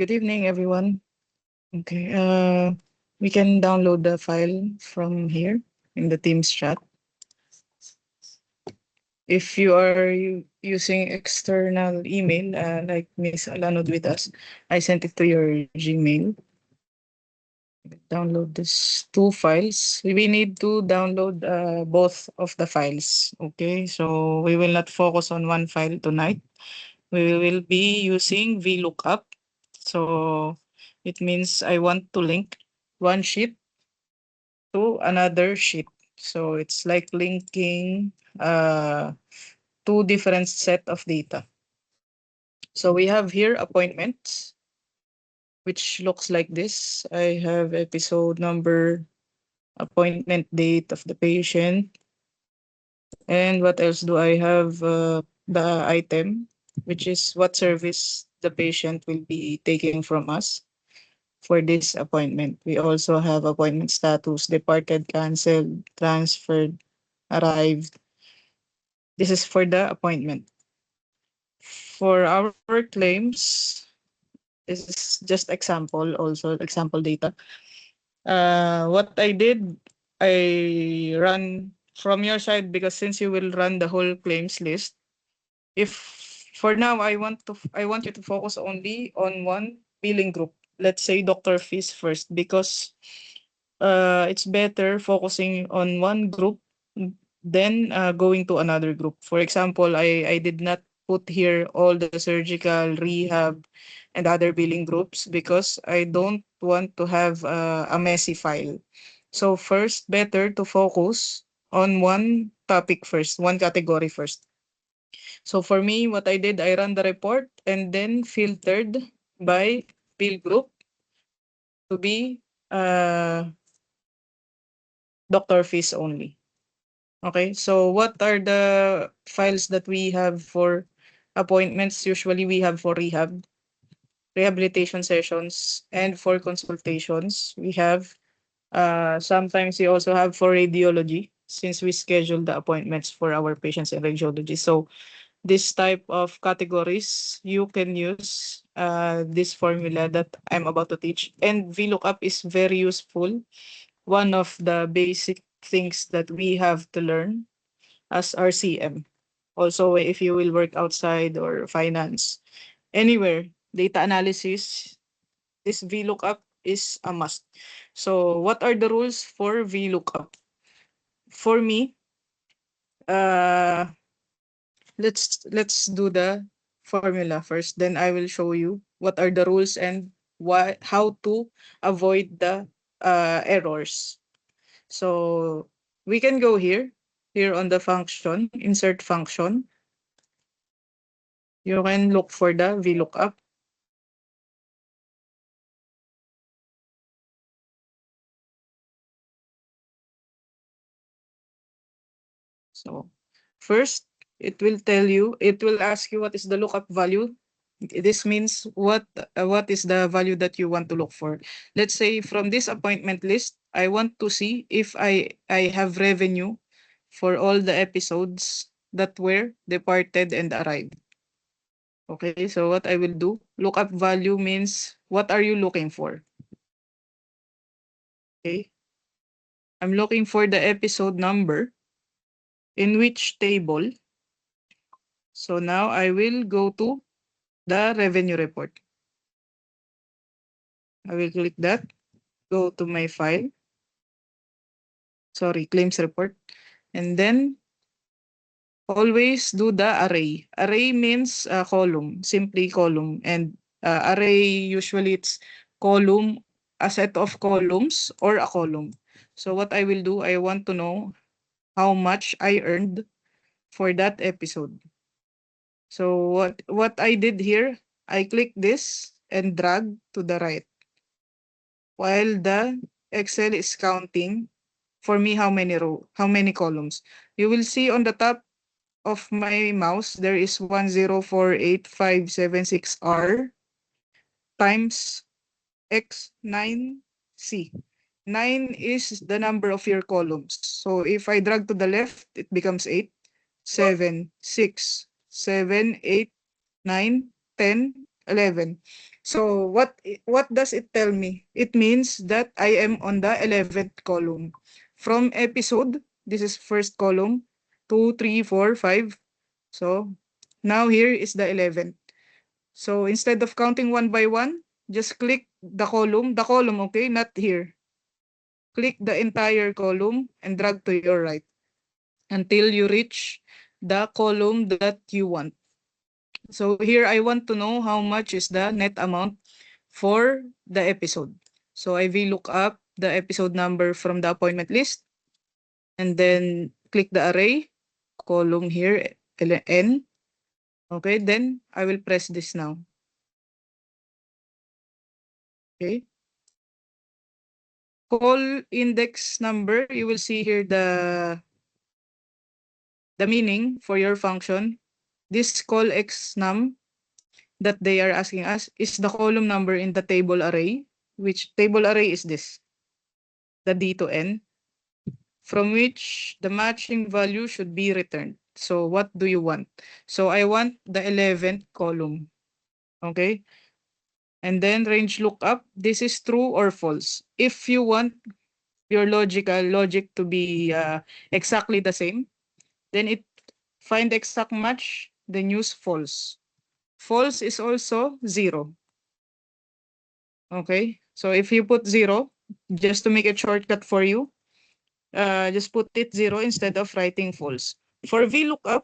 Good evening, everyone. Okay, we can download the file from here in the Teams chat. If you are using external email, like Miss Alanod with us, I sent it to your Gmail. Download these two files. We need to download both of the files. Okay, so we will not focus on one file tonight. We will be using VLOOKUP. So it means I want to link one sheet to another sheet. So it's like linking two different set of data. So we have here appointments, which looks like this. I have episode number, appointment date of the patient, and what else do I have? The item, which is what service the patient will be taking from us for this appointment. We also have appointment status, departed, canceled, transferred, arrived. This is for the appointment. For our claims, this is just example, also example data. What I did, I run from your side because since you will run the whole claims list, if for now I want you to focus only on one billing group. Let's say doctor fees first because it's better focusing on one group than going to another group. For example, I did not put here all the surgical, rehab, and other billing groups because I don't want to have a messy file. So first, better to focus on one topic first, one category first. So for me, what I did, I ran the report and then filtered by bill group to be uh, doctor fees only. Okay, so what are the files that we have for appointments? Usually we have for rehab, rehabilitation sessions, and for consultations. We have sometimes we also have for radiology since we schedule the appointments for our patients in radiology. So this type of categories, you can use this formula that I'm about to teach. And VLOOKUP is very useful. One of the basic things that we have to learn as RCM. Also, if you will work outside or finance, anywhere, data analysis, this VLOOKUP is a must. So, what are the rules for VLOOKUP? For me, uh, let's do the formula first. Then I will show you what are the rules and how to avoid the errors. So we can go here on the function, insert function. You can look for the VLOOKUP. So first, it will ask you what is the lookup value. This means what is the value that you want to look for. Let's say from this appointment list, I want to see if I have revenue for all the episodes that were departed and arrived. Okay, so what I will do, lookup value means what are you looking for? Okay, I'm looking for the episode number in which table. So now I will go to the revenue report. I will click that, go to my file, sorry, claims report, and then always do the array. Array means column, simply column. And array, usually it's column, a set of columns or a column. So what I will do, I want to know how much I earned for that episode. So what I did here, I click this and drag to the right while the Excel is counting for me how many columns. You will see on the top of my mouse there is 1048576R times X9C. 9 is the number of your columns. So if I drag to the left, it becomes 8, 7, 6, 7, 8, 9, 10, 11. So what does it tell me? It means that I am on the 11th column. From episode, this is first column, 2, 3, 4, 5. So now here is the 11th. So instead of counting one by one, just click the column, okay, not here. Click the entire column and drag to your right until you reach the column that you want. So here I want to know how much is the net amount for the episode. So I will look up the episode number from the appointment list and then click the array column here N. Okay, then I will press this now. Okay. Call index number, you will see here the meaning for your function. This call x num that they are asking us is the column number in the table array, which table array is this, the D to N, from which the matching value should be returned. So what do you want? So I want the 11th column. Okay. And then range lookup, this is true or false. If you want your logic to be exactly the same, then it find exact match, then use false. False is also 0. Okay. So if you put 0, just to make a shortcut for you, just put it 0 instead of writing false. For VLOOKUP,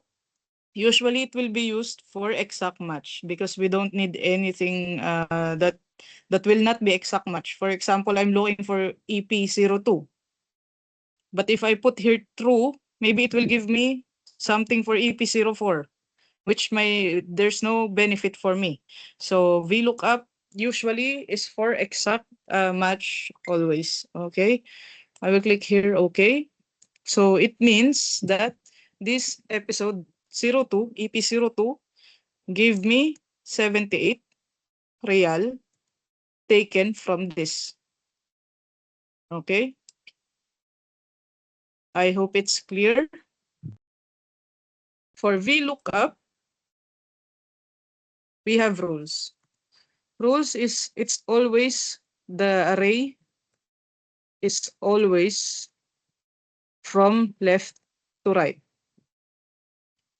usually it will be used for exact match because we don't need anything that will not be exact match. For example, I'm looking for EP02. But if I put here true, maybe it will give me something for EP04, which there's no benefit for me. So VLOOKUP usually is for exact match always. Okay. I will click here. Okay. So it means that this episode 02, EP02, gave me 78 real taken from this. Okay. I hope it's clear. For VLOOKUP, we have rules. Rules is it's always the array is always from left to right.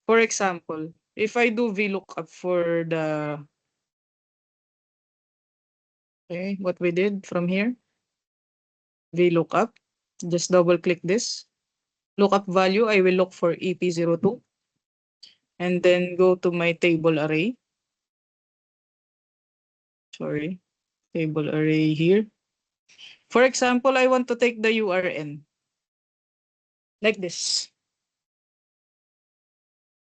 For example, if I do VLOOKUP for the what we did from here, VLOOKUP, just double click this. Lookup value, I will look for EP02 and then go to my table array. Sorry, table array here. For example, I want to take the URN like this.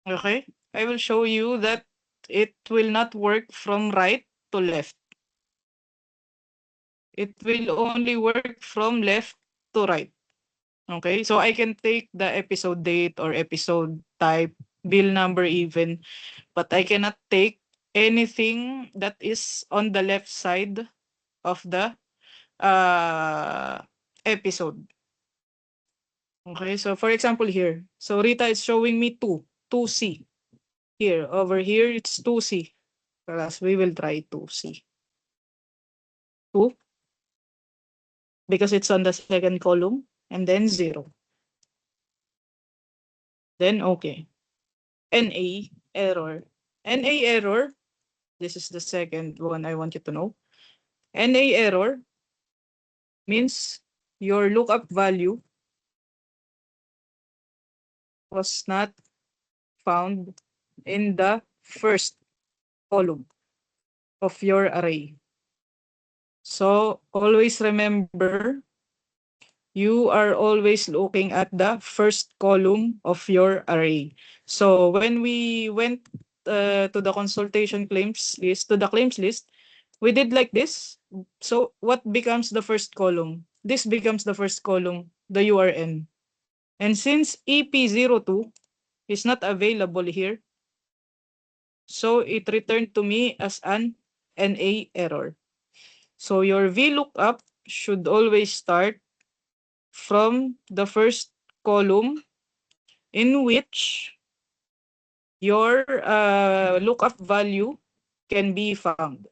Okay, I will show you that it will not work from right to left. It will only work from left to right. Okay, so I can take the episode date or episode type, bill number even, but I cannot take anything that is on the left side of the uh, episode. Okay, so for example here, so Rita is showing me 2C. Here, over here, it's 2C. Plus, we will try 2C. 2, because it's on the second column, and then 0. Then, okay. NA error. NA error, this is the second one I want you to know. NA error means your lookup value was not found in the first column of your array. So always remember, you are always looking at the first column of your array. So when we went to the consultation claims list, to the claims list, we did like this. So what becomes the first column? This becomes the first column, the URN. And since EP02 is not available here, so it returned to me as an NA error. So your VLOOKUP should always start from the first column in which your lookup value can be found.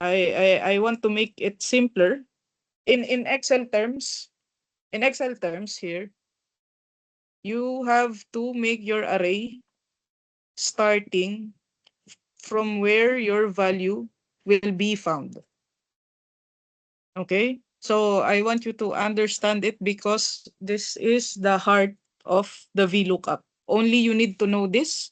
I want to make it simpler. In Excel terms, here, you have to make your array starting from where your value will be found. Okay? So I want you to understand it because this is the heart of the VLOOKUP. Only you need to know this.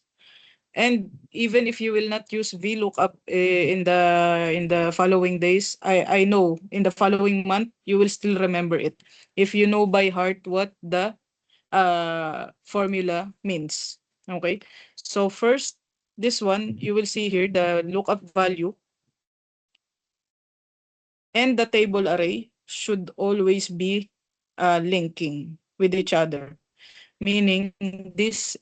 And even if you will not use VLOOKUP in the following days, I know in the following month you will still remember it if you know by heart what the formula means. Okay, so first, this one you will see here the lookup value and the table array should always be linking with each other, meaning this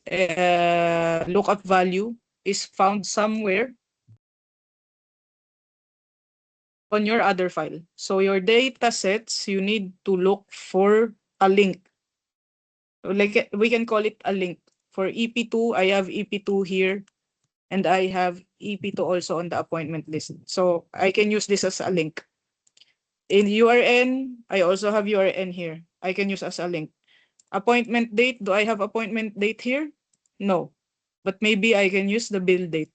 lookup value is found somewhere on your other file. So your data sets, you need to look for a link. Like we can call it a link. For EP2, I have EP2 here, and I have EP2 also on the appointment list. So I can use this as a link. In URN, I also have URN here. I can use as a link. Appointment date, do I have appointment date here? No. But maybe I can use the bill date.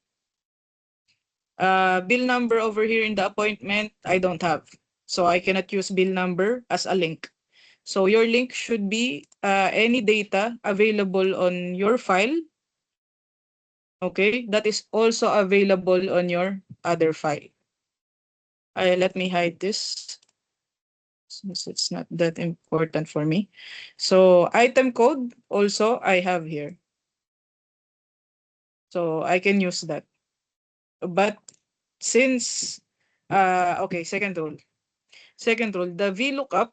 Bill number over here in the appointment, I don't have. So I cannot use bill number as a link. So your link should be any data available on your file, okay, that is also available on your other file. Let me hide this since it's not that important for me. So item code also I have here. So I can use that. But since, okay, second rule. Second rule, the VLOOKUP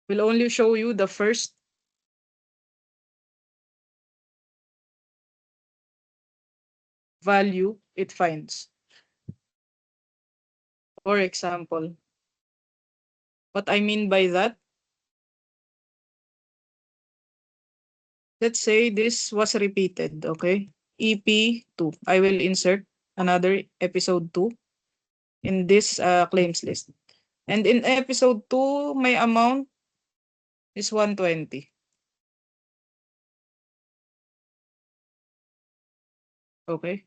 will only show you the first value it finds. For example, what I mean by that, let's say this was repeated, okay? EP2. I will insert another episode 2 in this claims list. And in episode 2, my amount is 120. Okay?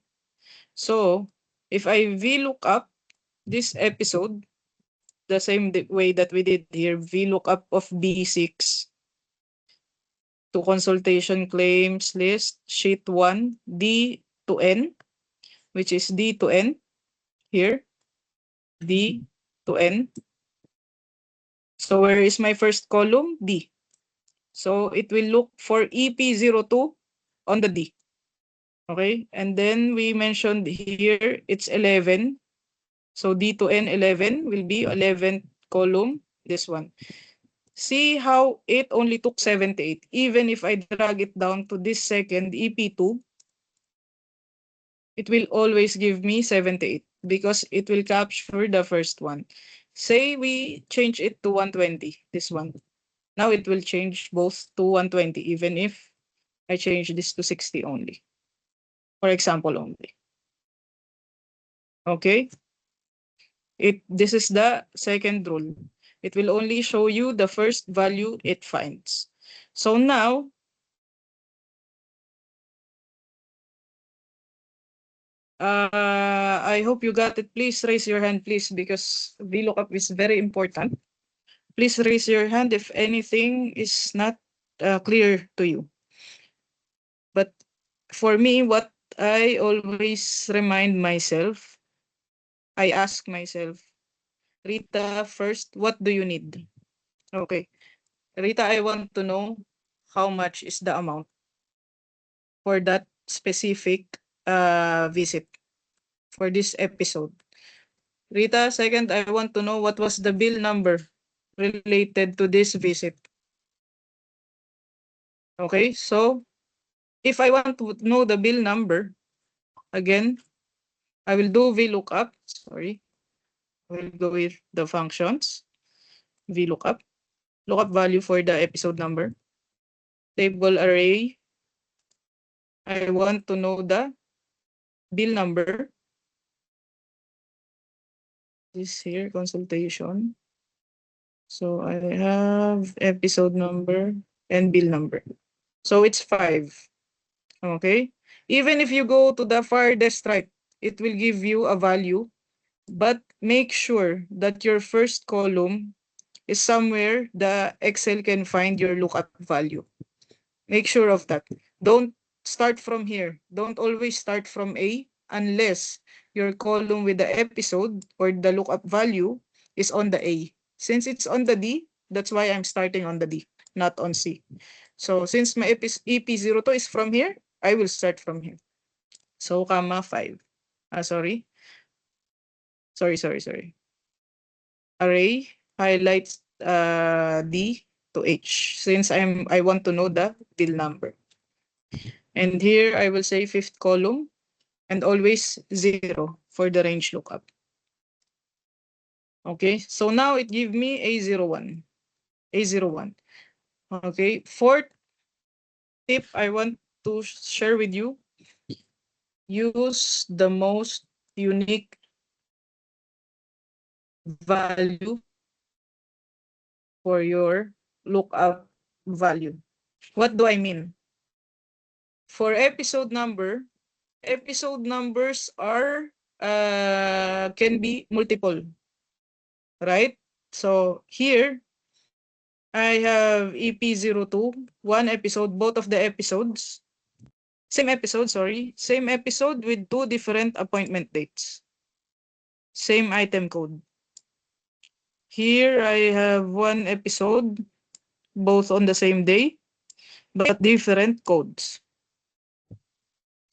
So, if I VLOOKUP this episode, the same way that we did here, VLOOKUP of B6 to consultation claims list, sheet 1, D to N, which is D to N here, D to N. So where is my first column? D. So it will look for EP02 on the D. Okay, and then we mentioned here it's 11. So D to N 11 will be 11th column, this one. See how it only took 78. Even if I drag it down to this second EP2, it will always give me 78 because it will capture the first one. Say we change it to 120, this one. Now it will change both to 120 even if I change this to 60 only. For example only. Okay? This is the second rule. It will only show you the first value it finds. So now, I hope you got it. Please raise your hand, please, because VLOOKUP is very important. Please raise your hand if anything is not clear to you. But for me, what I always remind myself, I ask myself, Rita, first, what do you need? Okay. Rita, I want to know how much is the amount for that specific visit for this episode. Rita, second, I want to know what was the bill number related to this visit. Okay, so if I want to know the bill number, again, I will do VLOOKUP. Sorry, we'll go with the functions. VLOOKUP. Lookup value for the episode number. Table array. I want to know the bill number. this here, consultation. So I have episode number and bill number. So it's 5. Okay? Even if you go to the farthest right, it will give you a value, but make sure that your first column is somewhere the Excel can find your lookup value. Make sure of that. Don't start from here. Don't always start from A unless your column with the episode or the lookup value is on the A. Since it's on the D, that's why I'm starting on the D, not on C. So since my EP02 is from here, I will start from here. So, comma 5. Sorry. Sorry. Array highlights D to H since I want to know the bill number. And here I will say fifth column and always 0 for the range lookup. Okay, so now it give me A01. A01. Okay, fourth tip I want to share with you, use the most unique value for your lookup value. What do I mean? For episode numbers are can be multiple, right? So here I have EP02, one episode, both of the episodes. Same episode with two different appointment dates. Same item code. Here I have one episode, both on the same day, but different codes.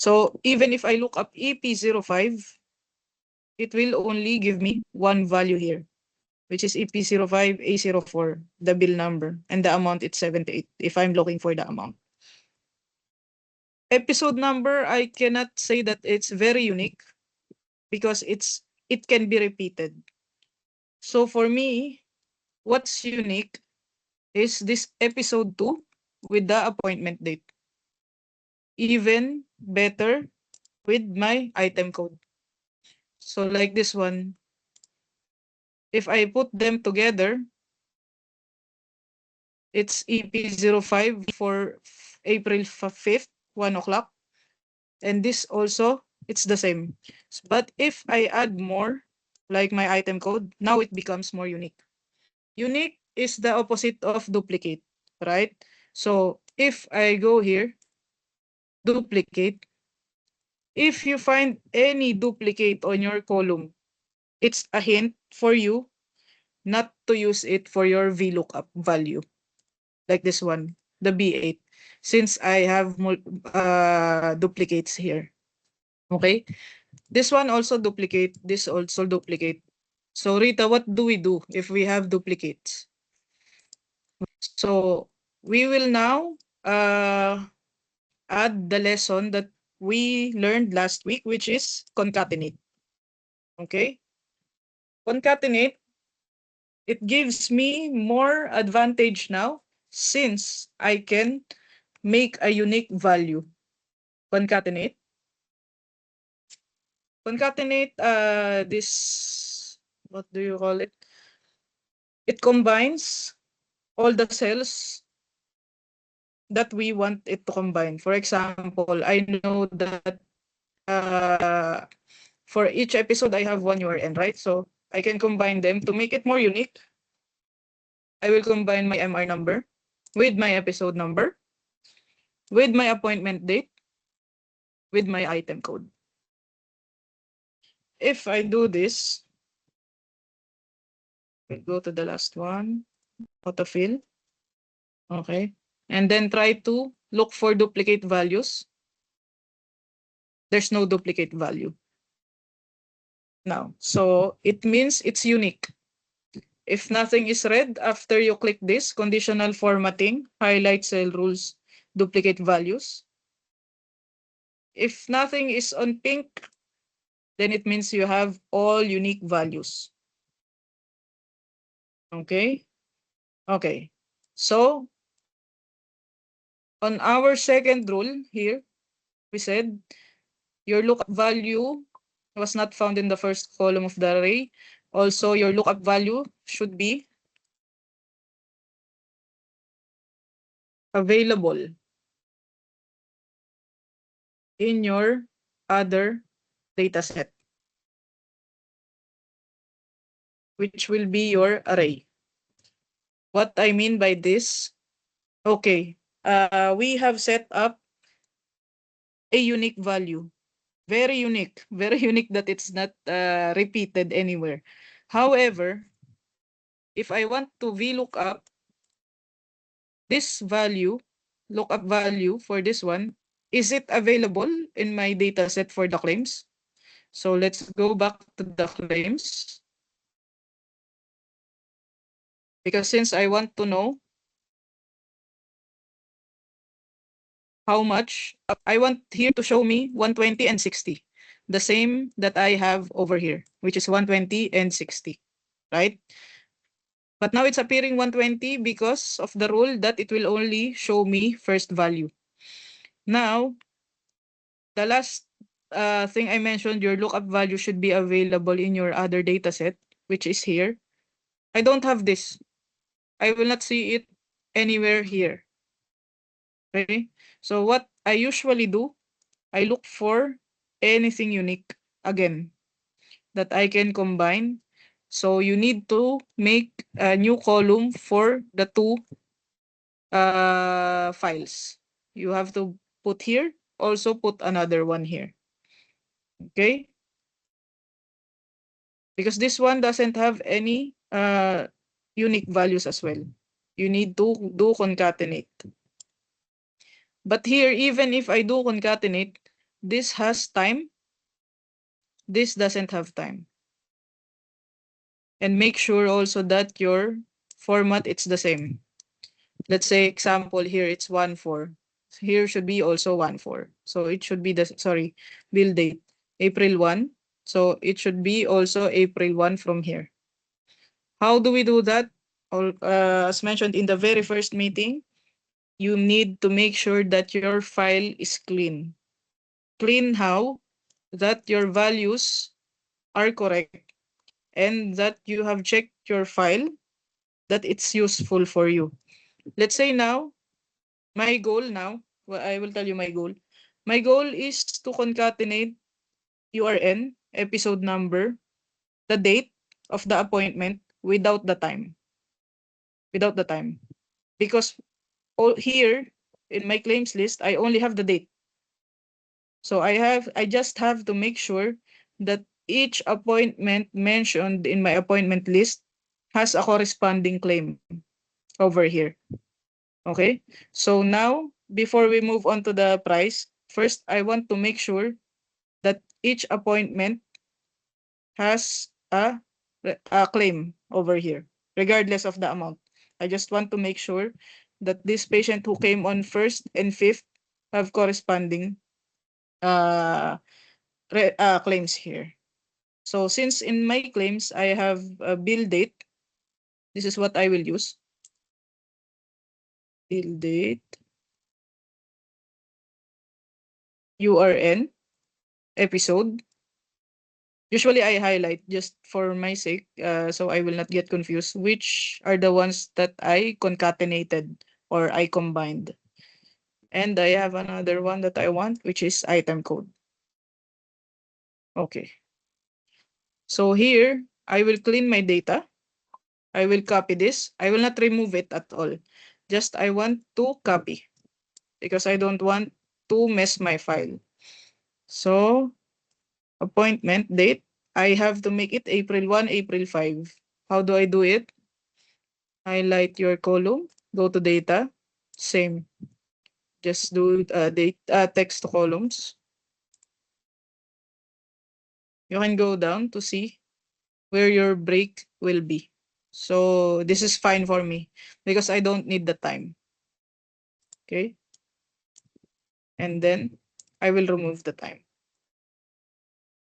So even if I look up EP05, it will only give me one value here, which is EP05 A04, the bill number, and the amount is 78 if I'm looking for the amount. Episode number, I cannot say that it's very unique because it can be repeated. So for me, what's unique is this episode 2 with the appointment date. Even better with my item code. So like this one, if I put them together, it's EP05 for April 5th, 1 o'clock. And this also, it's the same. But if I add more, like my item code, now it becomes more unique. Unique is the opposite of duplicate, right? So if I go here, duplicate, if you find any duplicate on your column, it's a hint for you not to use it for your VLOOKUP value. Like this one, the B8, since I have duplicates here. Okay? This one also duplicate, this also duplicate. So Rita, what do we do if we have duplicates? So we will now add the lesson that we learned last week, which is concatenate. Okay? Concatenate, it gives me more advantage now since I can make a unique value. Concatenate. Concatenate, this, what do you call it? It combines all the cells that we want it to combine. For example, I know that for each episode, I have one URN, right? So I can combine them to make it more unique. I will combine my MR number with my episode number, with my appointment date, with my item code. If I do this, we'll go to the last one, autofill. Okay. And then try to look for duplicate values. There's no duplicate value now. So it means it's unique. If nothing is red after you click this, conditional formatting, highlight cell rules, duplicate values. If nothing is on pink, then it means you have all unique values. Okay? Okay. So, on our second rule here, we said your lookup value was not found in the first column of the array. Also, your lookup value should be available in your other data set, which will be your array. What I mean by this, okay, we have set up a unique value. Very unique, very unique that it's not repeated anywhere. However, if I want to VLOOKUP this value, lookup value for this one, is it available in my data set for the claims? So let's go back to the claims. Because since I want to know how much, I want here to show me 120 and 60. The same that I have over here, which is 120 and 60, right? But now it's appearing 120 because of the rule that it will only show me first value. Now, the last thing I mentioned, your lookup value should be available in your other data set, which is here. I don't have this. I will not see it anywhere here. Okay? So what I usually do, I look for anything unique again that I can combine. So you need to make a new column for the two files. You have to put here, also put another one here. Okay? Because this one doesn't have any unique values as well. You need to do concatenate. But here, even if I do concatenate, this has time. This doesn't have time. And make sure also that your format it's the same. Let's say example here it's 1/4. Here should be also 1/4. So it should be the build date April 1. So it should be also April 1 from here. How do we do that? As mentioned in the very first meeting, you need to make sure that your file is clean. Clean how? That your values are correct and that you have checked your file that it's useful for you. Let's say now, my goal now, well, I will tell you my goal. My goal is to concatenate URN, episode number, the date of the appointment without the time. Without the time. Because here in my claims list, I only have the date. So I just have to make sure that each appointment mentioned in my appointment list has a corresponding claim over here. Okay? So now, before we move on to the price, first I want to make sure that each appointment has a claim over here, regardless of the amount. I just want to make sure that this patient who came on 1st and 5th have corresponding uh, claims here. So since in my claims, I have a bill date, this is what I will use. Bill date, URN, episode. Usually I highlight just for my sake, so I will not get confused, which are the ones that I concatenated or I combined. And I have another one that I want, which is item code. Okay. So here, I will clean my data. I will copy this. I will not remove it at all. Just I want to copy because I don't want to mess my file. So, appointment date, I have to make it April 1, April 5. How do I do it? Highlight your column, go to data, same. Just do text to columns. You can go down to see where your break will be. So this is fine for me because I don't need the time. Okay. And then I will remove the time.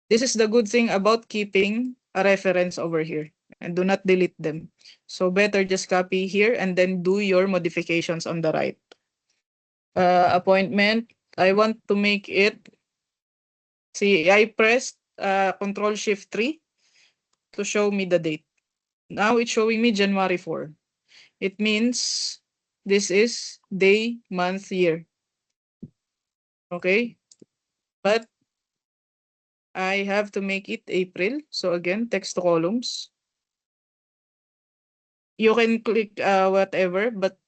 This is the good thing about keeping a reference over here and do not delete them. So better just copy here and then do your modifications on the right. Appointment, I want to make it, see, I pressed Control Shift 3 to show me the date. Now it's showing me January 4. It means this is day, month, year. Okay? But I have to make it April. So again, text to columns. You can click whatever, but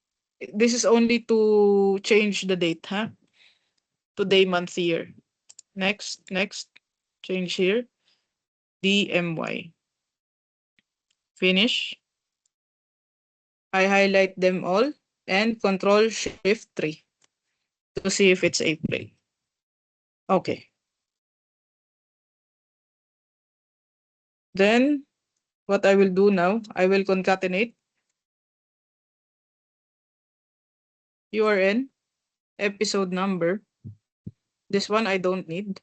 this is only to change the date, huh? To day, month, year. Next. Change here. DMY. Finish. I highlight them all and Control Shift 3 to see if it's April. Okay. Then what I will do now, I will concatenate URN, episode number. This one I don't need,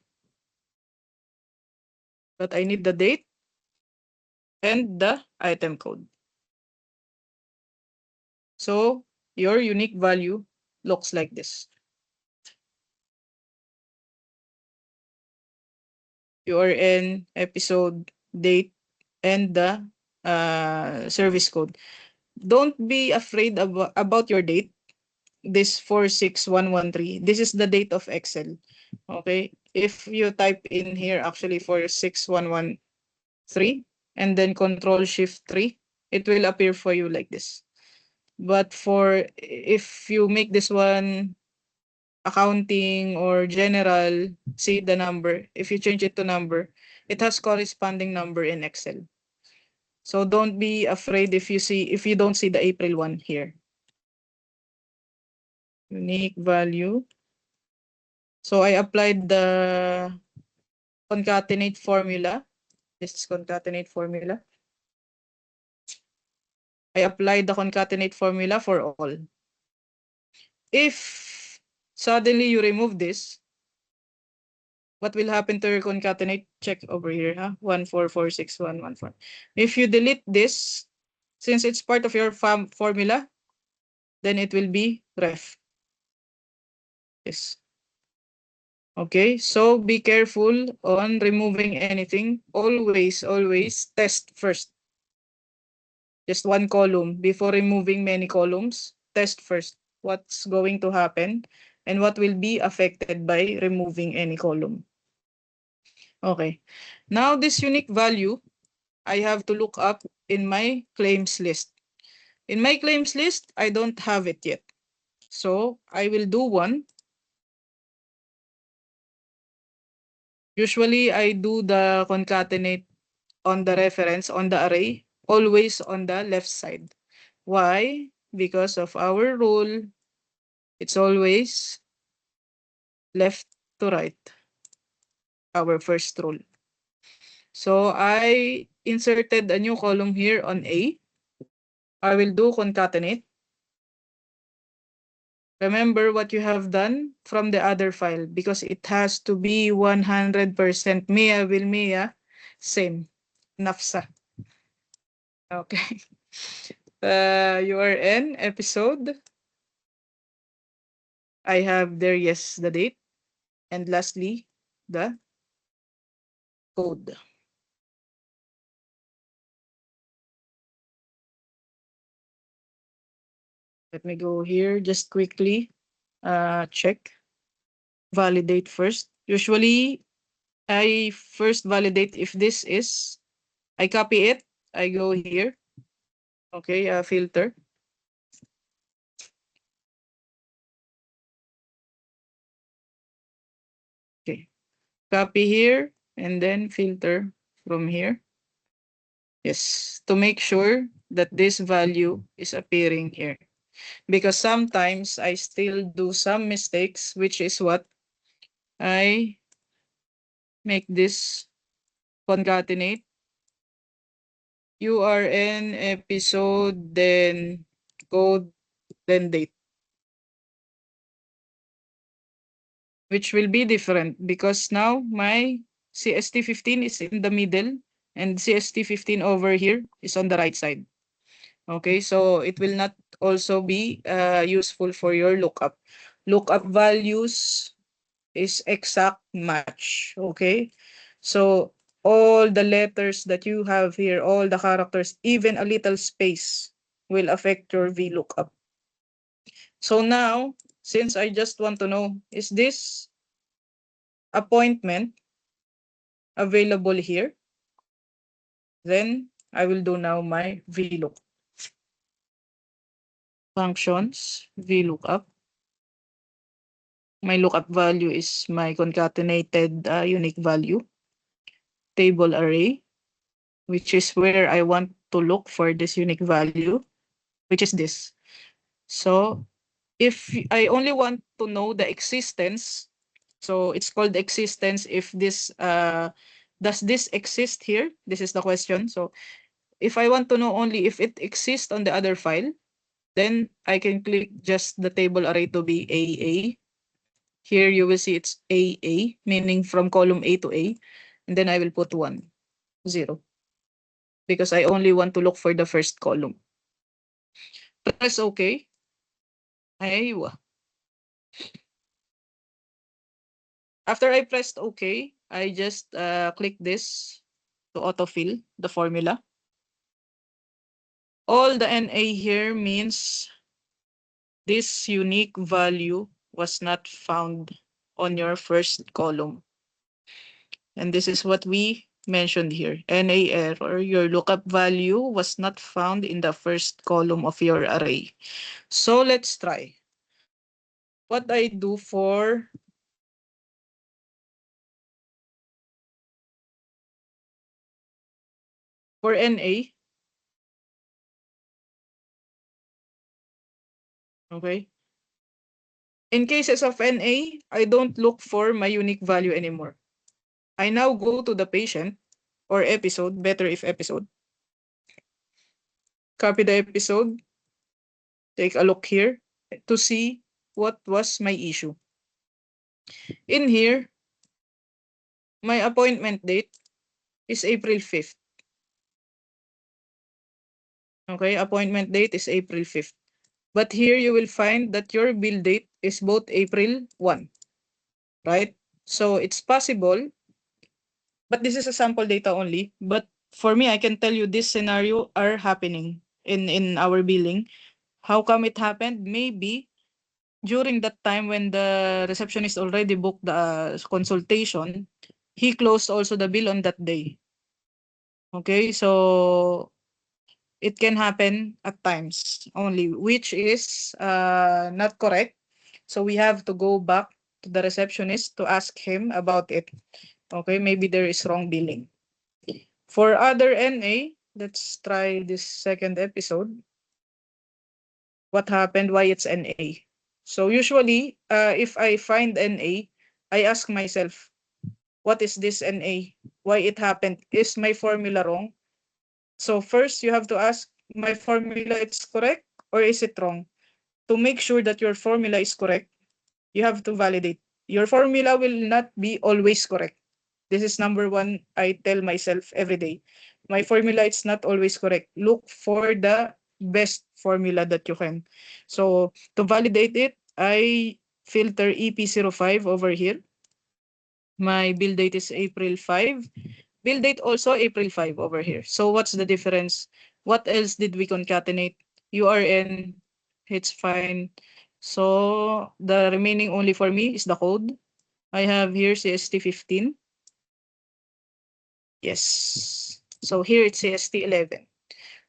but I need the date and the item code. So your unique value looks like this. URN, episode, date, and the service code. Don't be afraid about your date. This 46113. This is the date of Excel. Okay. If you type in here actually 46113 and then Control Shift 3, it will appear for you like this. But for if you make this one accounting or general, see the number. If you change it to number, it has corresponding number in Excel. So don't be afraid if you don't see the April one here. Unique value. So I applied the concatenate formula. This is concatenate formula. I applied the concatenate formula for all. If suddenly you remove this, what will happen to your concatenate? Check over here, huh? 1446114. If you delete this, since it's part of your formula, then it will be ref. Yes. Okay, so be careful on removing anything. Always test first. Just one column. Before removing many columns, test first what's going to happen and what will be affected by removing any column. Okay. Now this unique value, I have to look up in my claims list. In my claims list, I don't have it yet. So I will do one. Usually I do the concatenate on the reference, on the array, always on the left side. Why? Because of our rule, it's always left to right, our first rule. So I inserted a new column here on A. I will do concatenate. Remember what you have done from the other file because it has to be 100% Mia will Mia, same, nafsa. Okay. URN episode. I have there, yes, the date. And lastly, the code. Let me go here just quickly. Check. Validate first. Usually, I first validate if this is, I copy it. I go here. Okay, filter. Okay, copy here and then filter from here. Yes, to make sure that this value is appearing here. Because sometimes I still do some mistakes, which is what I make this concatenate URN episode, then code, then date. Which will be different because now my CST15 is in the middle and CST15 over here is on the right side. Okay, so it will not also be useful for your lookup. Lookup values is exact match. Okay, so all the letters that you have here, all the characters, even a little space will affect your VLOOKUP. So now, since I just want to know, is this appointment available here? Then I will do now my VLOOK. Functions, VLOOKUP. My lookup value is my concatenated unique value. Table array, which is where I want to look for this unique value, which is this. So if I only want to know the existence, so it's called existence if this, does this exist here? This is the question. So if I want to know only if it exists on the other file, then I can click just the table array to be AA. Here you will see it's AA, meaning from column A to A. And then I will put 1, 0. Because I only want to look for the first column. Press OK. Aywa. After I pressed OK, I just click this to autofill the formula. All the NA here means this unique value was not found on your first column. And this is what we mentioned here. NA error, your lookup value was not found in the first column of your array. So let's try. What I do for NA, okay? In cases of NA, I don't look for my unique value anymore. I now go to the patient or episode, better if episode. Copy the episode, take a look here to see what was my issue. In here, my appointment date is April 5th. Okay, appointment date is April 5th. But here you will find that your bill date is both April 1, right? So it's possible, but this is a sample data only. But for me, I can tell you this scenario are happening in our billing. How come it happened? Maybe during that time when the receptionist already booked the consultation, he closed also the bill on that day. Okay, so it can happen at times only, which is not correct. So we have to go back to the receptionist to ask him about it. Okay, maybe there is wrong billing. For other NA, let's try this second episode. What happened? Why it's NA? So usually, if I find NA, I ask myself, what is this NA? Why it happened? Is my formula wrong? So first, you have to ask, my formula is correct or is it wrong? To make sure that your formula is correct, you have to validate. Your formula will not be always correct. This is number one, I tell myself every day. My formula is not always correct. Look for the best formula that you can. So to validate it, I filter EP05 over here. My bill date is April 5. Bill date also April 5 over here. So what's the difference? What else did we concatenate? URN, it's fine. So the remaining only for me is the code. I have here CST15. Yes. So here it's CST11.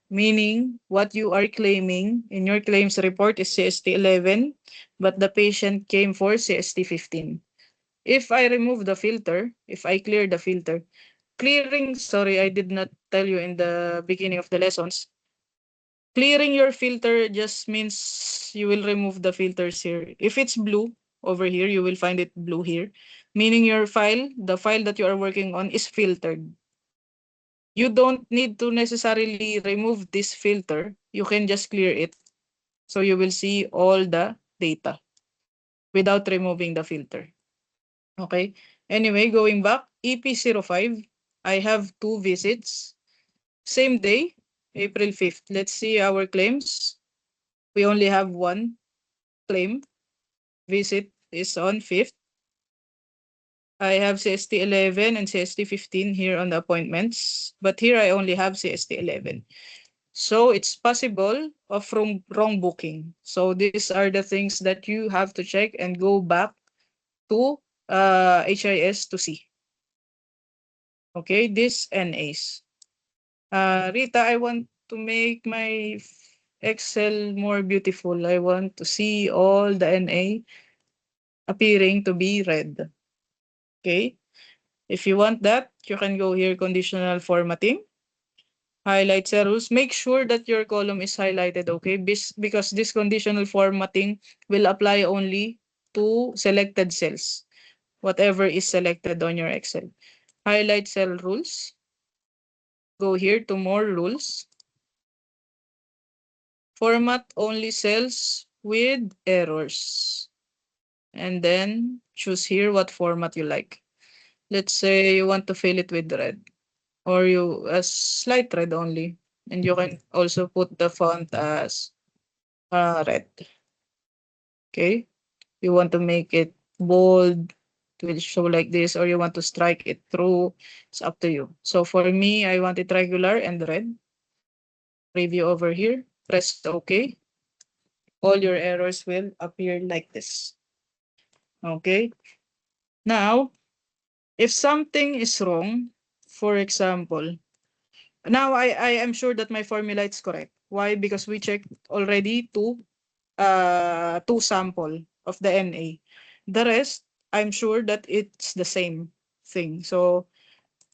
Meaning what you are claiming in your claims report is CST11, but the patient came for CST15. If I remove the filter, if I clear the filter, clearing, sorry, I did not tell you in the beginning of the lessons. Clearing your filter just means you will remove the filters here. If it's blue over here, you will find it blue here, meaning your file, the file that you are working on is filtered. You don't need to necessarily remove this filter. You can just clear it. So you will see all the data without removing the filter. Okay. Anyway, going back, EP05, I have 2 visits. Same day, April 5th. Let's see our claims. We only have 1 claim. Visit is on 5th. I have CST11 and CST15 here on the appointments, but here I only have CST11. So it's possible of wrong booking. So these are the things that you have to check and go back to HIS to see. Okay, this NAs. Rita, I want to make my Excel more beautiful. I want to see all the NA appearing to be red. Okay, if you want that, you can go here, conditional formatting, highlight cell rules. Make sure that your column is highlighted, okay? Because this conditional formatting will apply only to selected cells, whatever is selected on your Excel. Highlight cell rules. Go here to more rules. Format only cells with errors. And then choose here what format you like. Let's say you want to fill it with red, or you as slight red only. And you can also put the font as red. Okay. You want to make it bold, it will show like this, or you want to strike it through. It's up to you. So for me, I want it regular and red. Preview over here. Press OK. All your errors will appear like this. Okay. Now, if something is wrong, for example, now I am sure that my formula is correct. Why? Because we checked already two sample of the NA. The rest, I'm sure that it's the same thing. So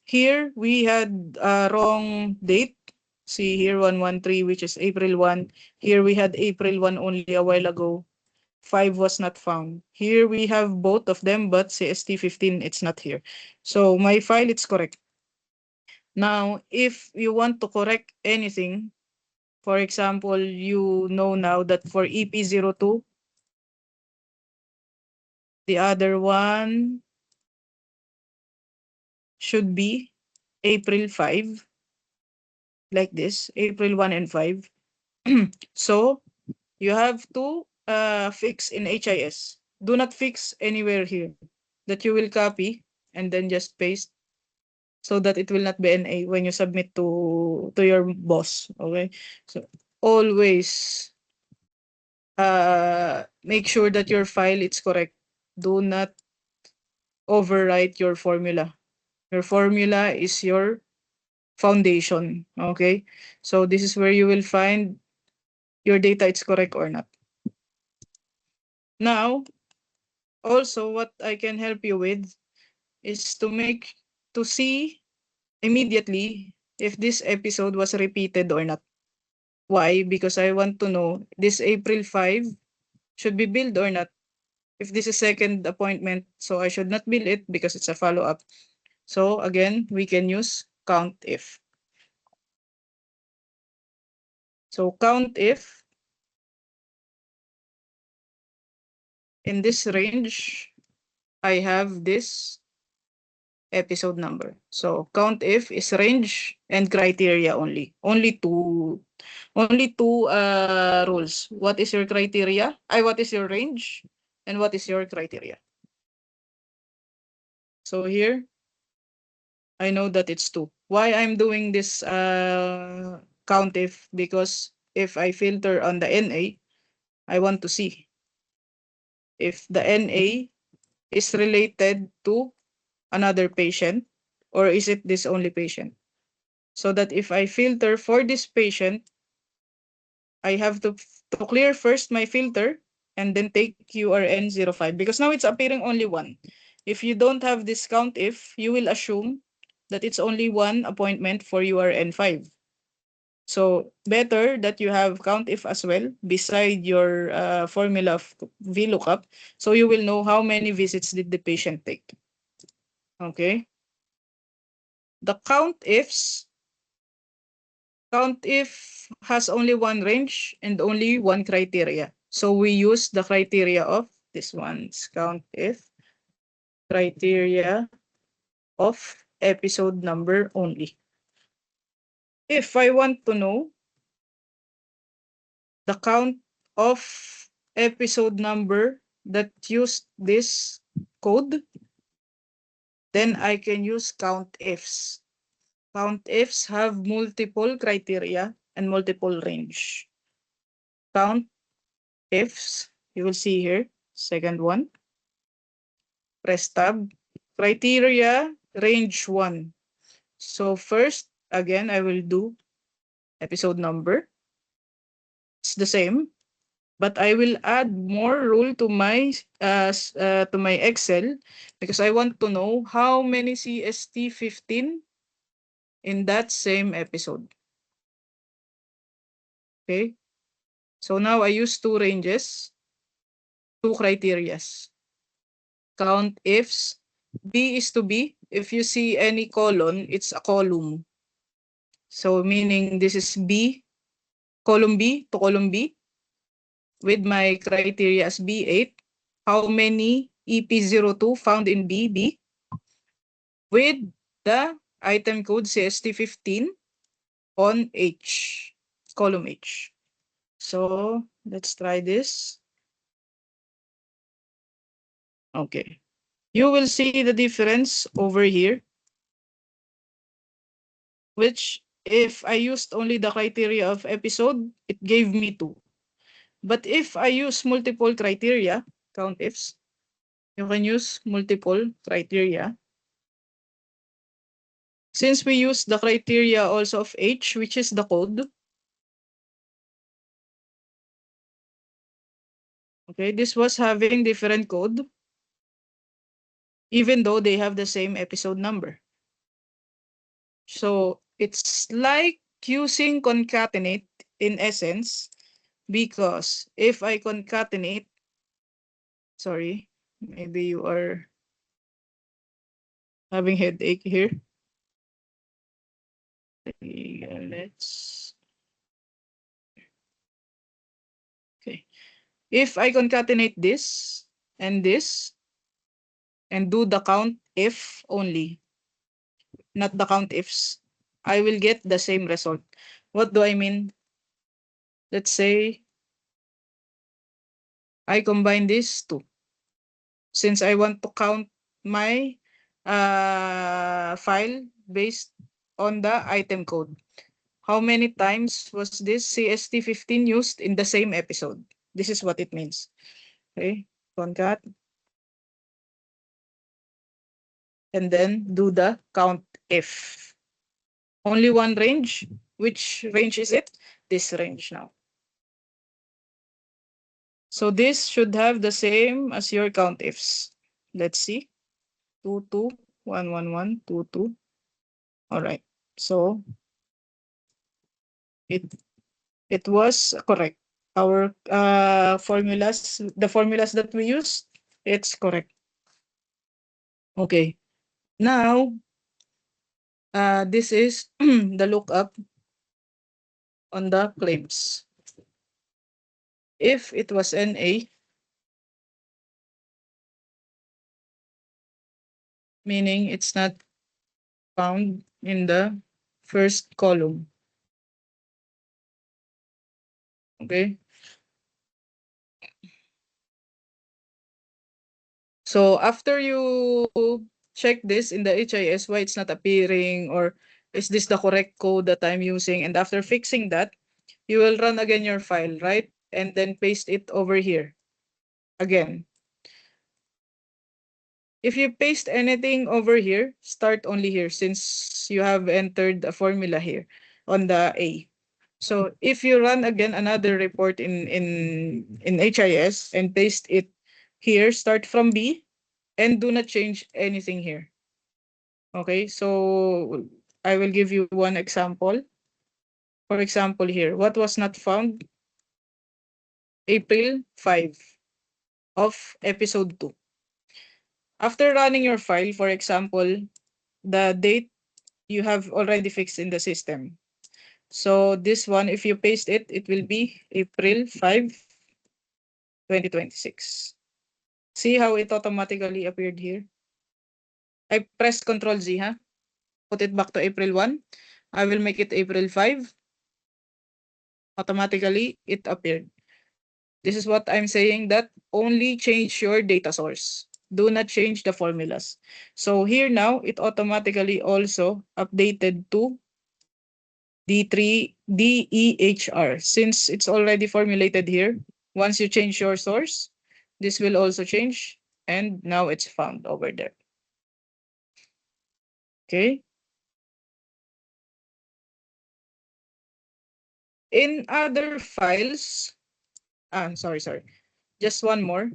here we had a wrong date. See here 113, which is April 1. Here we had April 1 only a while ago. 5 was not found. Here we have both of them, but CST15, it's not here. So my file, it's correct. Now, if you want to correct anything, for example, you know now that for EP02, the other one should be April 5, like this, April 1 and 5. So you have to fix in HIS. Do not fix anywhere here that you will copy and then just paste so that it will not be NA when you submit to your boss. Okay. So always make sure that your file is correct. Do not overwrite your formula. Your formula is your foundation. Okay. So this is where you will find your data is correct or not. Now, also what I can help you with is to see immediately if this episode was repeated or not. Why? Because I want to know this April 5 should be billed or not. If this is second appointment, so I should not bill it because it's a follow-up. So again, we can use count if. So count if in this range, I have this episode number. So count if is range and criteria only. Only two rules. What is your criteria? What is your range? And what is your criteria? So here, I know that it's two. Why I'm doing this count if? Because if I filter on the NA, I want to see if the NA is related to another patient or is it this only patient? So that if I filter for this patient, I have to clear first my filter and then take URN05 because now it's appearing only one. If you don't have this count if, you will assume that it's only one appointment for URN5. So better that you have count if as well beside your formula of VLOOKUP so you will know how many visits did the patient take. Okay. The count if has only one range and only one criteria. So we use the criteria of this one's count if criteria of episode number only. If I want to know the count of episode number that used this code, then I can use COUNTIFs. COUNTIFs have multiple criteria and multiple range. COUNTIFs, you will see here, second one, press tab, criteria range 1. So first, again, I will do episode number. It's the same, but I will add more rule to my Excel because I want to know how many CST 15 in that same episode. Okay. So now I use two ranges, two criterias. Count ifs. B is to B. If you see any column, it's a column. So meaning this is B, column B to column B with my criteria as B8. How many EP02 found in B with the item code CST15 on H, column H. So let's try this. Okay. You will see the difference over here, which if I used only the criteria of episode, it gave me 2. But if I use multiple criteria, count ifs, you can use multiple criteria. Since we use the criteria also of H, which is the code, okay, this was having different code, even though they have the same episode number. So it's like using concatenate in essence, because if I concatenate, sorry, maybe you are having headache here. Let's, okay. If I concatenate this and do the count if only, not the count ifs, I will get the same result. What do I mean? Let's say I combine these two. Since I want to count my file based on the item code. How many times was this CST15 used in the same episode? This is what it means. Okay, concat. And then do the count if. Only one range. Which range is it? This range now. So this should have the same as your count ifs. Let's see. 2, 2, 1, 1, 1, 2, 2. All right. So it was correct. Our formulas, the formulas that we used, it's correct. Okay. Now, this is the lookup on the claims. If it was NA, meaning it's not found in the first column. Okay. So after you check this in the HIS, why it's not appearing, or is this the correct code that I'm using? And after fixing that, you will run again your file, right? And then paste it over here again. If you paste anything over here, start only here since you have entered a formula here on the A. So if you run again another report in HIS and paste it here, start from B and do not change anything here. Okay, so I will give you one example. For example here, what was not found? April 5 of episode 2. After running your file, for example, the date you have already fixed in the system. So this one, if you paste it, it will be April 5, 2026. See how it automatically appeared here? I pressed Control Z, huh? Put it back to April 1. I will make it April 5. Automatically, it appeared. This is what I'm saying, that only change your data source. Do not change the formulas. So here now, it automatically also updated to D3 DEHR. Since it's already formulated here, once you change your source, this will also change, and now it's found over there. Okay. In other files, sorry. Just one more.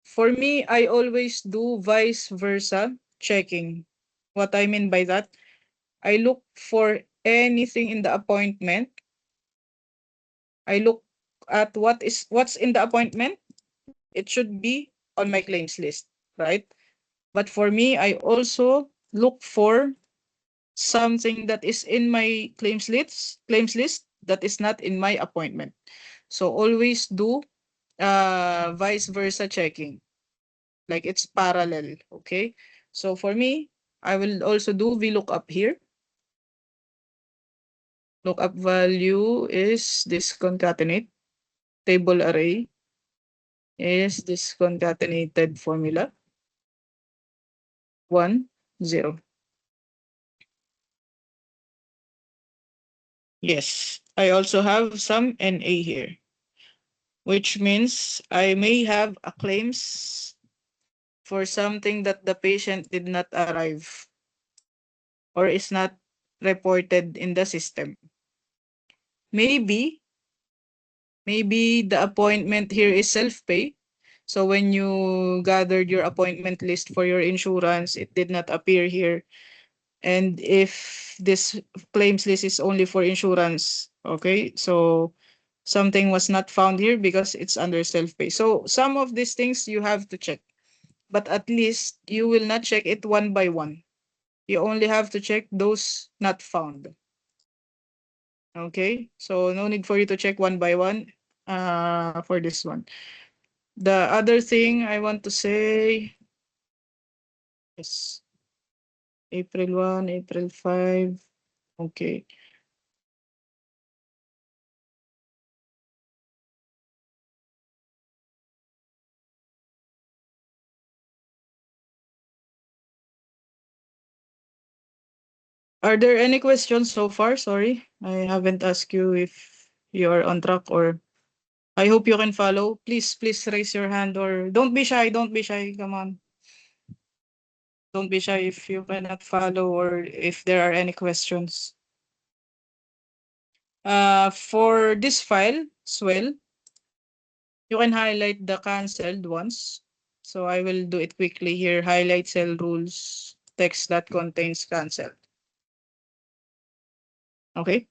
For me, I always do vice versa checking. What I mean by that, I look for anything in the appointment. I look at what's in the appointment. It should be on my claims list, right? But for me, I also look for something that is in my claims list that is not in my appointment. So always do vice versa checking. Like it's parallel, okay? So for me, I will also do VLOOKUP here. Lookup value is this concatenate. Table array is this concatenated formula. 1, 0. Yes, I also have some NA here, which means I may have a claims for something that the patient did not arrive or is not reported in the system. Maybe the appointment here is self-pay. So when you gathered your appointment list for your insurance, it did not appear here. And if this claims list is only for insurance, okay, so something was not found here because it's under self-pay. So some of these things you have to check, but at least you will not check it one by one. You only have to check those not found. Okay, so no need for you to check one by one for this one. The other thing I want to say is April 1, April 5. Okay. Are there any questions so far? Sorry, I haven't asked you if you're on track, or I hope you can follow. Please raise your hand, or don't be shy. Don't be shy. Come on. Don't be shy if you cannot follow or if there are any questions. For this file as well, you can highlight the canceled ones. So I will do it quickly here. Highlight cell rules, text that contains canceled. Okay.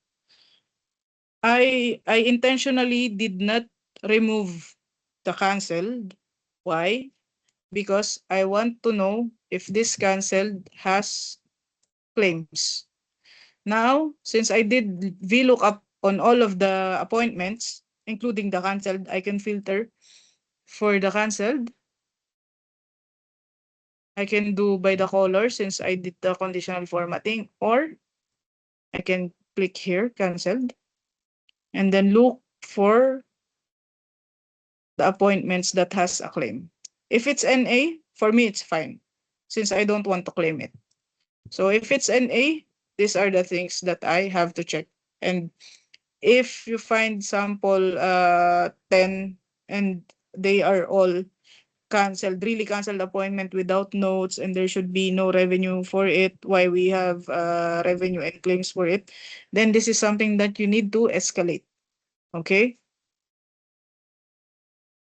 I intentionally did not remove the canceled. Why? Because I want to know if this canceled has claims. Now, since I did VLOOKUP on all of the appointments, including the canceled, I can filter for the canceled. I can do by the color since I did the conditional formatting, or I can click here, canceled, and then look for the appointments that has a claim. If it's NA, for me, it's fine since I don't want to claim it. So if it's NA, these are the things that I have to check. And if you find sample 10 and they are all canceled, really canceled appointment without notes, and there should be no revenue for it, why we have revenue and claims for it, then this is something that you need to escalate. Okay?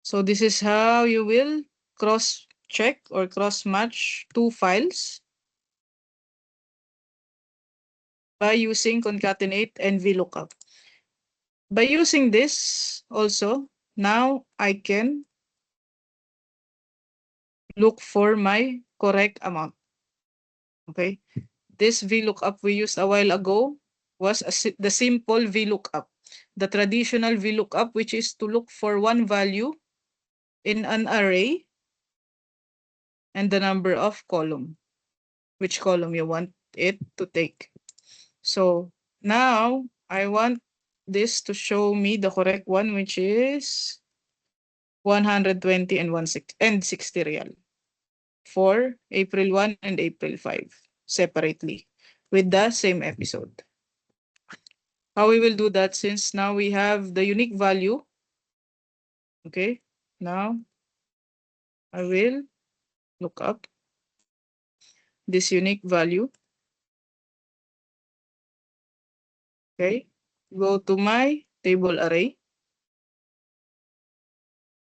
So this is how you will cross-check or cross-match two files by using concatenate and VLOOKUP. By using this also, now I can look for my correct amount. Okay? This VLOOKUP we used a while ago was the simple VLOOKUP. The traditional VLOOKUP, which is to look for one value in an array and the number of column, which column you want it to take. So now I want this to show me the correct one, which is 120 and 60 real for April 1 and April 5 separately with the same episode. How we will do that, since now we have the unique value. Okay, now I will look up this unique value. Okay, go to my table array.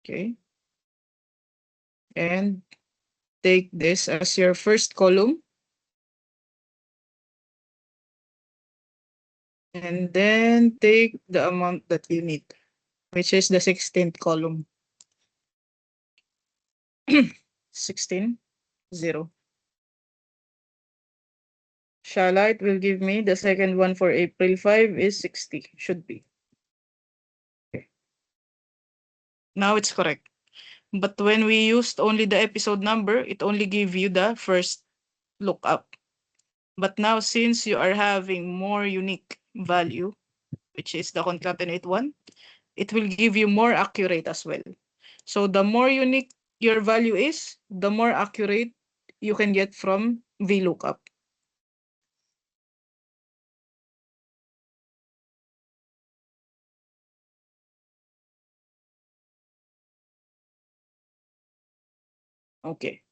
Okay, and take this as your first column. And then take the amount that you need, which is the 16th column. 16, 0. Shalite will give me the second one for April 5 is 60. Should be. Okay. Now it's correct. But when we used only the episode number, it only gave you the first lookup. But now, since you are having more unique value, which is the concatenate one, it will give you more accurate as well. So the more unique your value is, the more accurate you can get from VLOOKUP. Okay.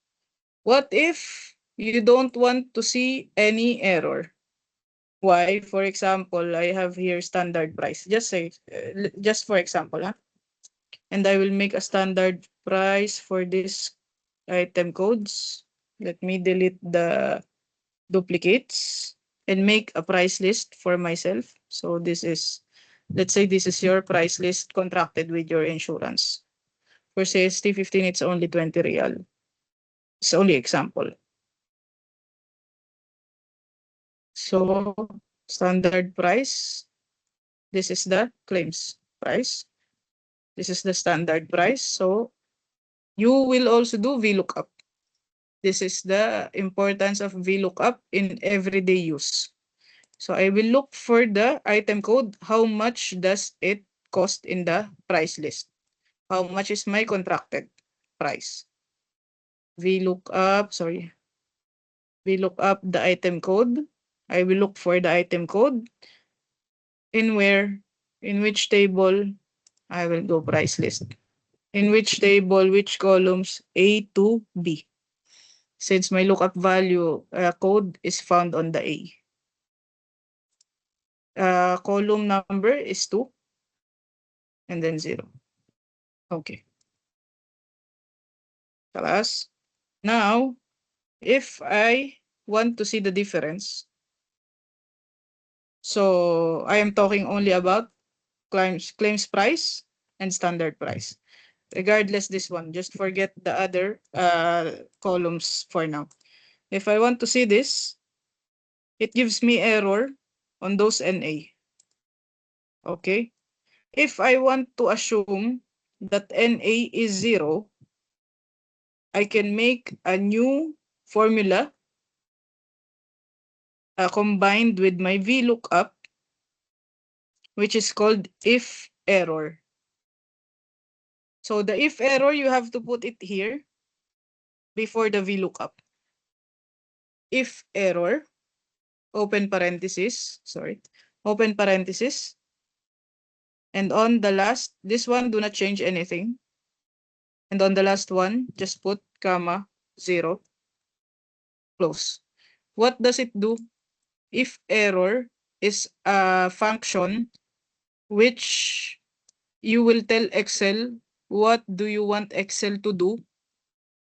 What if you don't want to see any error? Why? For example, I have here standard price. Just say, just for example, huh? And I will make a standard price for this item codes. Let me delete the duplicates and make a price list for myself. So this is, let's say this is your price list contracted with your insurance. For CST 15, it's only 20 real. It's only example. So standard price, this is the claims price. This is the standard price. So you will also do VLOOKUP. This is the importance of VLOOKUP in everyday use. So I will look for the item code. How much does it cost in the price list? How much is my contracted price? VLOOKUP, sorry. VLOOKUP the item code. I will look for the item code. In where? In which table? I will go price list. In which table, which columns? A to B. Since my lookup value code is found on the A. Column number is 2 and then 0. Okay. Class. Now, if I want to see the difference, so I am talking only about claims price and standard price. Regardless this one, just forget the other columns for now. If I want to see this, it gives me error on those NA. Okay. If I want to assume that NA is 0, I can make a new formula combined with my VLOOKUP, which is called if error. So the if error, you have to put it here before the VLOOKUP. If error, open parenthesis, sorry, open parenthesis. And on the last, this one, do not change anything. And on the last one, just put comma 0, close. What does it do? If error is a function which you will tell Excel what do you want Excel to do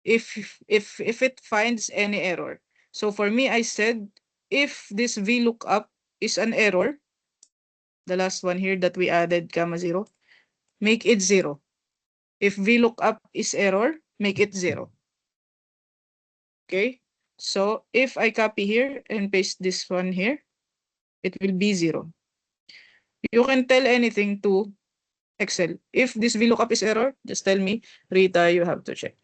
if it finds any error. So for me, I said if this VLOOKUP is an error, the last one here that we added comma 0, make it 0. If VLOOKUP is error, make it 0. Okay, so if I copy here and paste this one here, it will be 0. You can tell anything to Excel. If this VLOOKUP is error, just tell me, Rita, you have to check.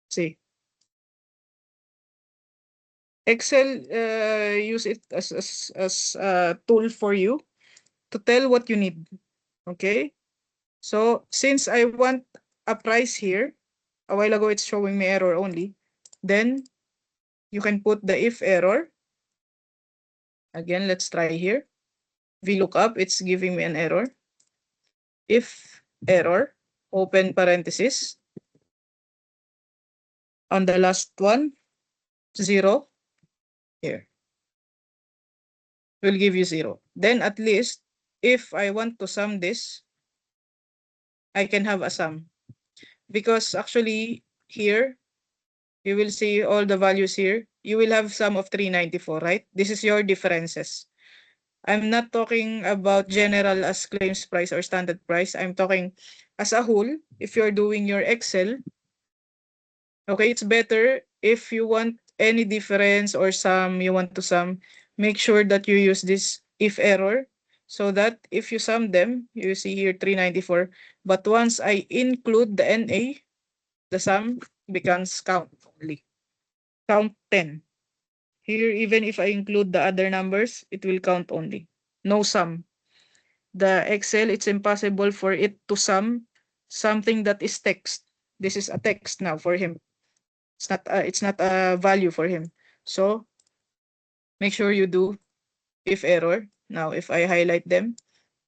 See, Excel use it as a tool for you to tell what you need. Okay? So since I want a price here, a while ago it's showing me error only, then you can put the if error. Again, let's try here. VLOOKUP, it's giving me an error. If error, open parenthesis. On the last one, 0, here. Will give you 0. Then at least, if I want to sum this, I can have a sum. Because actually, here, you will see all the values here. You will have sum of 394, right? This is your differences. I'm not talking about general as claims price or standard price. I'm talking as a whole. If you're doing your Excel, okay, it's better if you want any difference or sum you want to sum, make sure that you use this if error so that if you sum them, you see here 394. But once I include the NA, the sum becomes count only. Count 10. Here, even if I include the other numbers, it will count only. No sum. The Excel, it's impossible for it to sum something that is text. This is a text now for him. It's not a value for him. So make sure you do if error. Now, if I highlight them,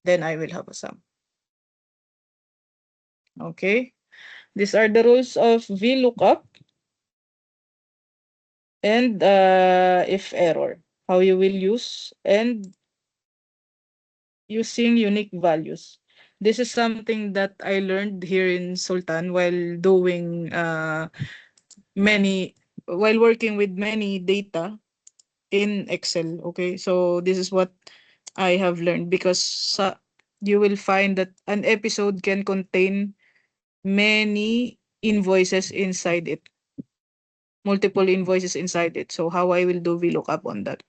then I will have a sum. Okay. These are the rules of VLOOKUP and if error. How you will use and using unique values. This is something that I learned here in Sultan while doing many while working with many data in Excel. Okay, so this is what I have learned because you will find that an episode can contain many invoices inside it, multiple invoices inside it. So how I will do VLOOKUP on that.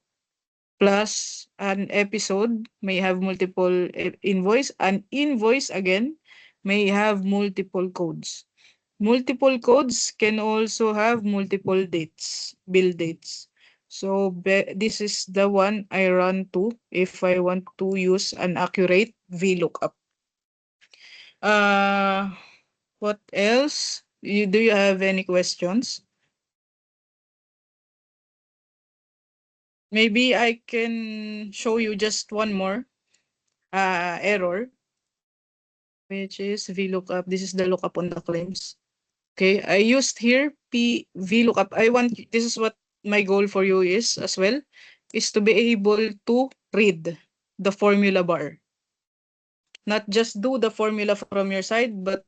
Plus, an episode may have multiple invoice. An invoice again may have multiple codes. Multiple codes can also have multiple dates, bill dates. So this is the one I run to if I want to use an accurate VLOOKUP. Uh, what else? Do you have any questions? Maybe I can show you just one more error, which is VLOOKUP. This is the lookup on the claims. Okay, I used here VLOOKUP. This is what my goal for you is as well, is to be able to read the formula bar. Not just do the formula from your side, but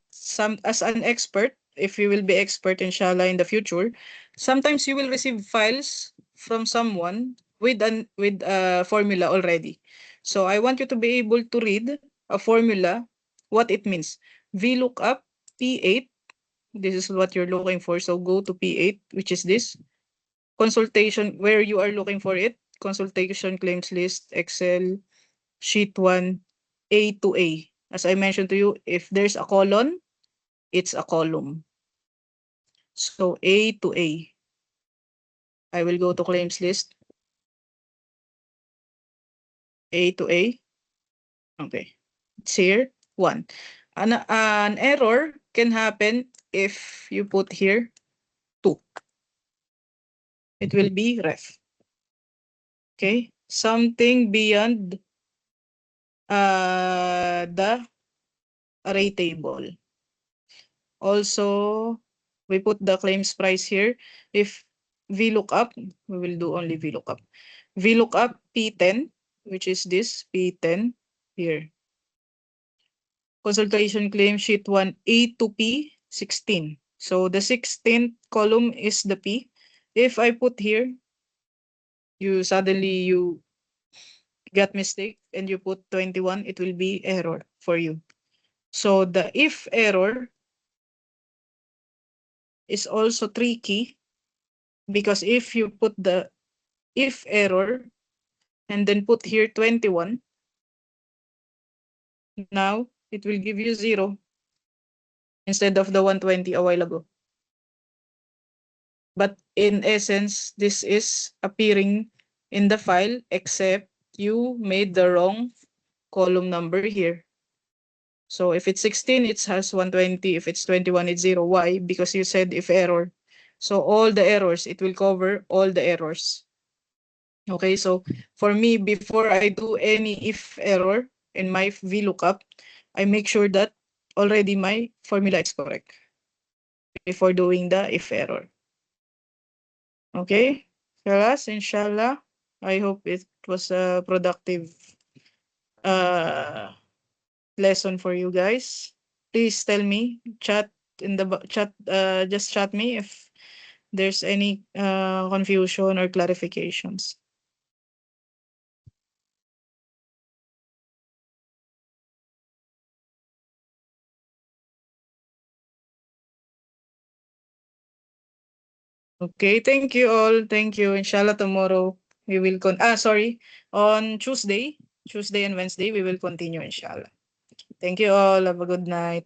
as an expert, if you will be expert inshallah in the future, sometimes you will receive files from someone with a formula already. So I want you to be able to read a formula, what it means. VLOOKUP P8. This is what you're looking for. So go to P8, which is this. Consultation, where you are looking for it. Consultation claims list, Excel, sheet 1, A to A. As I mentioned to you, if there's a colon, it's a column. So A to A. I will go to claims list. A to A. Okay. It's here. 1. An error can happen if you put here 2. It will be ref. Okay. Something beyond the array table. Also, we put the claims price here. If VLOOKUP, we will do only VLOOKUP. VLOOKUP P10, which is this P10 here. Consultation claim sheet 1 A to P 16. So the 16th column is the P. If I put here, you get mistake and you put 21, it will be error for you. So the if error is also tricky because if you put the if error and then put here 21, now it will give you 0 instead of the 120 a while ago. But in essence, this is appearing in the file except you made the wrong column number here. So if it's 16, it has 120. If it's 21, it's 0. Why? Because you said if error. So all the errors, it will cover all the errors. Okay, so for me, before I do any if error in my VLOOKUP, I make sure that already my formula is correct before doing the if error. Okay, class, inshallah. I hope it was a productive uh, lesson for you guys. Please tell me, chat in the chat, just chat me if there's any confusion or clarifications. Okay, thank you all. Thank you. Inshallah, tomorrow we will sorry, on Tuesday and Wednesday we will continue, inshallah. Thank you all. Have a good night.